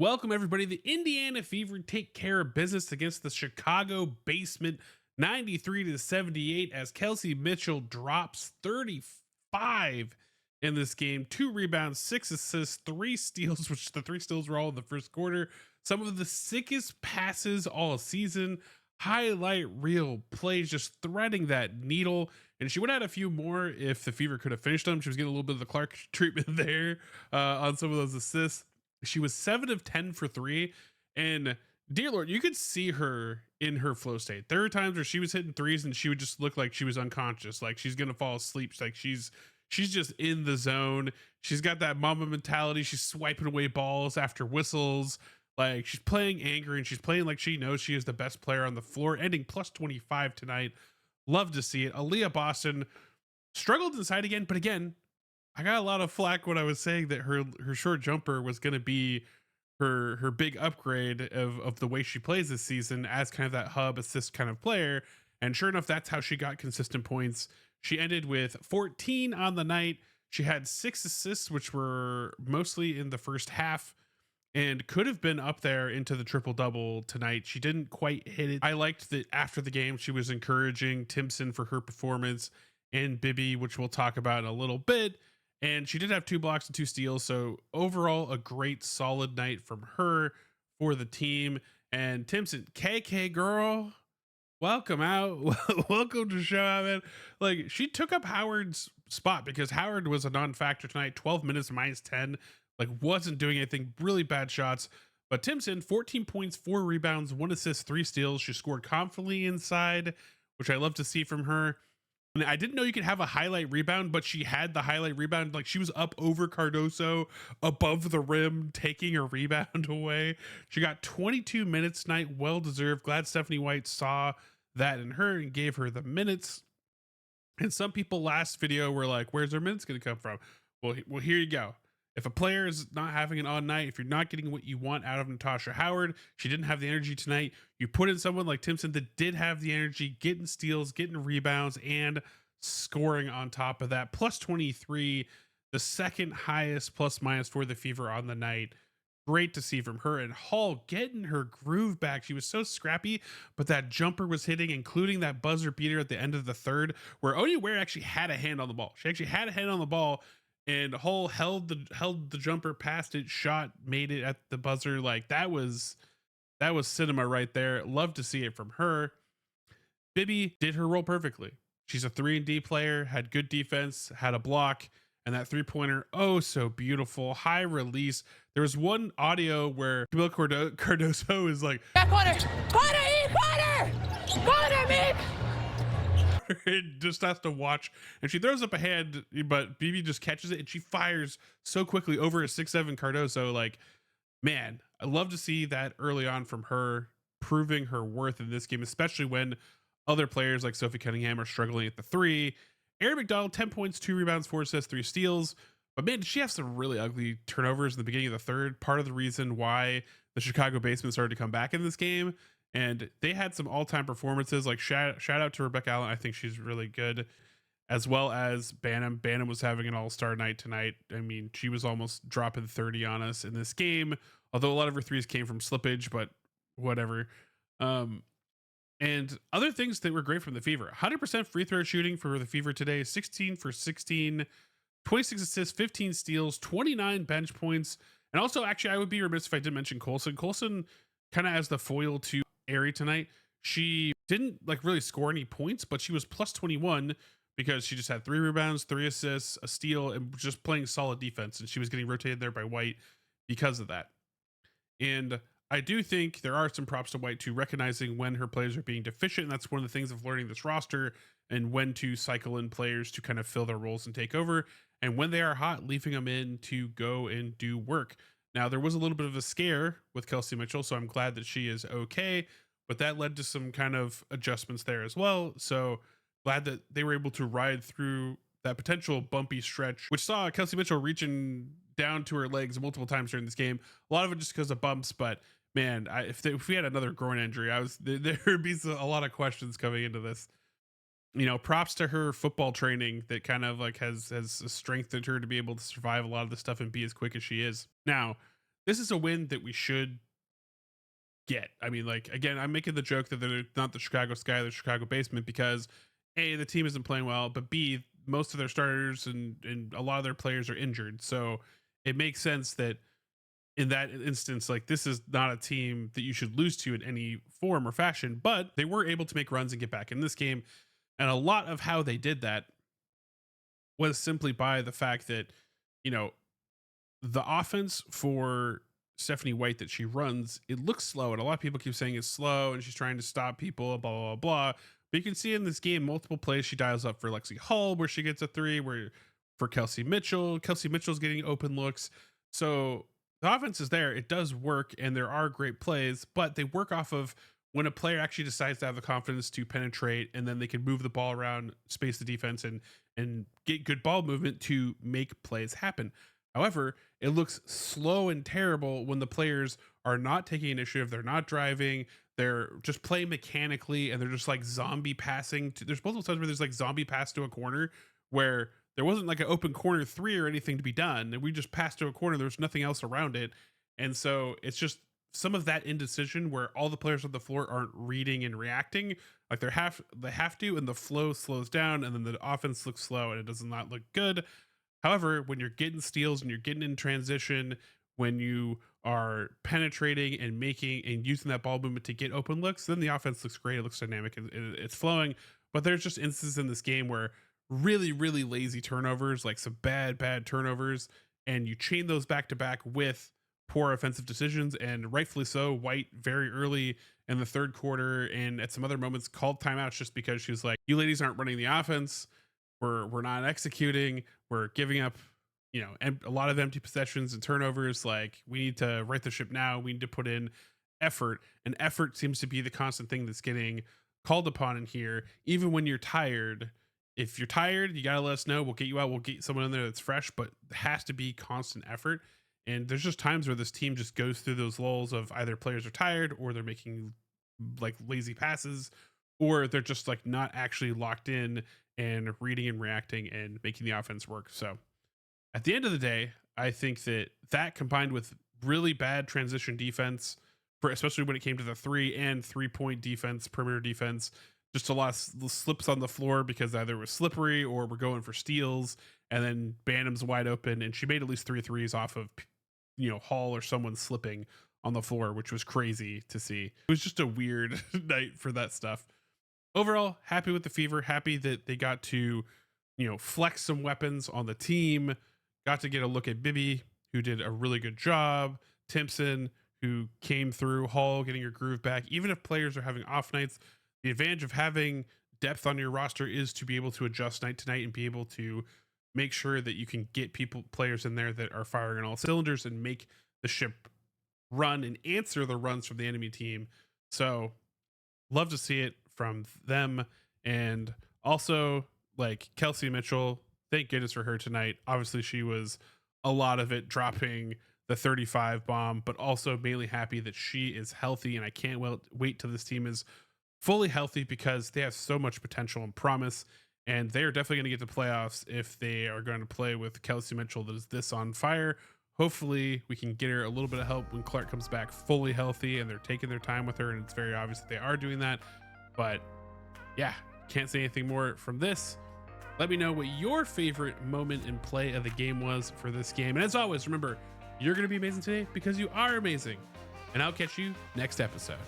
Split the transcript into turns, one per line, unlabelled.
Welcome, everybody. The Indiana Fever take care of business against the Chicago Basement 93-78 as Kelsey Mitchell drops 35 in this game. 2 rebounds, 6 assists, 3 steals, which the 3 steals were all in the first quarter. Some of the sickest passes all season. Highlight reel plays, just threading that needle. And she would have had a few more if the Fever could have finished them. She was getting a little bit of the Clark treatment there on some of those assists. She was 7 of 10 for 3. And dear Lord, you could see her in her flow state. There were times where she was hitting threes and she would just look like she was unconscious, like she's gonna fall asleep. Like she's just in the zone. She's got that mama mentality. She's swiping away balls after whistles. Like she's playing angry and she's playing like she knows she is the best player on the floor, ending plus 25 tonight. Love to see it. Aaliyah Boston struggled inside again, but again, I got a lot of flack when I was saying that her short jumper was going to be her big upgrade of the way she plays this season as kind of that hub assist kind of player. And sure enough, that's how she got consistent points. She ended with 14 on the night. She had 6 assists, which were mostly in the first half, and could have been up there into the triple double tonight. She didn't quite hit it. I liked that after the game, she was encouraging Timpson for her performance and Bibby, which we'll talk about in a little bit. And she did have 2 blocks and 2 steals. So overall, a great solid night from her for the team. And Timpson, KK girl, welcome out. Welcome to show out, man. Like she took up Howard's spot because Howard was a non-factor tonight. 12 minutes minus 10, like wasn't doing anything. Really bad shots. But Timpson, 14 points, 4 rebounds, 1 assist, 3 steals. She scored confidently inside, which I love to see from her. And I didn't know you could have a highlight rebound, but she had the highlight rebound. Like she was up over Cardoso above the rim, taking a rebound away. She got 22 minutes tonight. Well deserved. Glad Stephanie White saw that in her and gave her the minutes. And some people last video were like, where's her minutes going to come from? Well, here you go. If a player is not having an on night, if you're not getting what you want out of Natasha Howard, she didn't have the energy tonight. You put in someone like Timpson that did have the energy, getting steals, getting rebounds, and scoring on top of that. Plus 23, the second highest plus minus for the Fever on the night. Great to see from her. And Hall getting her groove back. She was so scrappy, but that jumper was hitting, including that buzzer beater at the end of the third, where Odie Ware actually had a hand on the ball. She actually had a hand on the ball. And Hull held the jumper, passed it, shot, made it at the buzzer. Like that was cinema right there. Love to see it from her. Bibby did her role perfectly. She's a 3-and-D player, had good defense, had a block, and that 3-pointer, oh so beautiful. High release. There was one audio where Camille Cardoso is like,
yeah, corner, me.
just has to watch, and she throws up a hand, but BB just catches it and she fires so quickly over a 6'7" Cardoso. Like, man, I love to see that early on from her, proving her worth in this game, especially when other players like Sophie Cunningham are struggling at the 3. Erin McDonald, 10 points, 2 rebounds, 4 assists, 3 steals. But man, did she have some really ugly turnovers in the beginning of the third. Part of the reason why the Chicago Basement started to come back in this game. And they had some all-time performances. Like shout out to Rebecca Allen. I think she's really good, as well as Banham. Banham was having an all-star night tonight. I mean, she was almost dropping 30 on us in this game, although a lot of her threes came from slippage, but whatever. And other things that were great from the Fever. 100% free throw shooting for the Fever today. 16 for 16, 26 assists, 15 steals, 29 bench points. And also, actually, I would be remiss if I didn't mention Colson. Colson kind of as the foil to Ari tonight. She didn't like really score any points, but she was plus 21 because she just had 3 rebounds, 3 assists, a steal, and just playing solid defense. And she was getting rotated there by White because of that. And I do think there are some props to White to recognizing when her players are being deficient. And that's one of the things of learning this roster and when to cycle in players to kind of fill their roles and take over. And when they are hot, leaving them in to go and do work. Now, there was a little bit of a scare with Kelsey Mitchell, so I'm glad that she is okay, but that led to some kind of adjustments there as well. So glad that they were able to ride through that potential bumpy stretch, which saw Kelsey Mitchell reaching down to her legs multiple times during this game. A lot of it just because of bumps, but man, if we had another groin injury, there would be a lot of questions coming into this. You know, props to her football training that kind of like has strengthened her to be able to survive a lot of this stuff and be as quick as she is. Now, this is a win that we should get. I mean, like, again, I'm making the joke that they're not the Chicago Sky, the Chicago Basement, because A, the team isn't playing well, but B, most of their starters and a lot of their players are injured. So it makes sense that in that instance, like, this is not a team that you should lose to in any form or fashion, but they were able to make runs and get back in this game. And a lot of how they did that was simply by the fact that, you know, the offense for Stephanie White that she runs, it looks slow. And a lot of people keep saying it's slow and she's trying to stop people, blah, blah, blah, blah. But you can see in this game, multiple plays she dials up for Lexi Hull, where she gets a three, where for Kelsey Mitchell's getting open looks. So the offense is there. It does work and there are great plays, but they work off of when a player actually decides to have the confidence to penetrate, and then they can move the ball around, space the defense, and get good ball movement to make plays happen. However, it looks slow and terrible when the players are not taking initiative, they're not driving, they're just playing mechanically, and they're just like zombie passing. There's multiple times where there's like zombie pass to a corner where there wasn't like an open corner three or anything to be done, and we just passed to a corner. There's nothing else around it, and so it's just some of that indecision where all the players on the floor aren't reading and reacting like they have to, and the flow slows down, and then the offense looks slow, and it does not look good. However, when you're getting steals and you're getting in transition, when you are penetrating and making and using that ball movement to get open looks, then the offense looks great. It looks dynamic and it's flowing. But there's just instances in this game where really, really lazy turnovers, like some bad turnovers, and you chain those back to back with poor offensive decisions. And rightfully so, White very early in the third quarter and at some other moments called timeouts just because she was like, you ladies aren't running the offense. We're not executing. We're giving up, you know, a lot of empty possessions and turnovers. Like, we need to right the ship now. We need to put in effort, and effort seems to be the constant thing that's getting called upon in here. Even when you're tired, if you're tired, you gotta let us know. We'll get you out. We'll get someone in there that's fresh, but it has to be constant effort. And there's just times where this team just goes through those lulls of either players are tired or they're making like lazy passes, or they're just like not actually locked in and reading and reacting and making the offense work. So at the end of the day, I think that combined with really bad transition defense, for especially when it came to the 3-point defense, perimeter defense, just a lot of slips on the floor because either it was slippery or we're going for steals, and then Bannum's wide open, and she made at least 3 threes off of, you know, Hall or someone slipping on the floor, which was crazy to see. It was just a weird night for that stuff. Overall, happy with the Fever, happy that they got to, you know, flex some weapons on the team, got to get a look at Bibby, who did a really good job, Timpson, who came through, Hall getting her groove back. Even if players are having off nights, the advantage of having depth on your roster is to be able to adjust night to night and be able to make sure that you can get players in there that are firing on all cylinders and make the ship run and answer the runs from the enemy team. So love to see it from them. And also, like, Kelsey Mitchell, thank goodness for her tonight. Obviously she was a lot of it dropping the 35 bomb, but also mainly happy that she is healthy. And I can't wait till this team is fully healthy, because they have so much potential and promise, and they're definitely going to get to playoffs if they are going to play with Kelsey Mitchell that is this on fire. Hopefully we can get her a little bit of help when Clark comes back fully healthy, and they're taking their time with her, and it's very obvious that they are doing that. But yeah, can't say anything more from this. Let me know what your favorite moment in play of the game was for this game. And as always, remember, you're going to be amazing today because you are amazing. And I'll catch you next episode.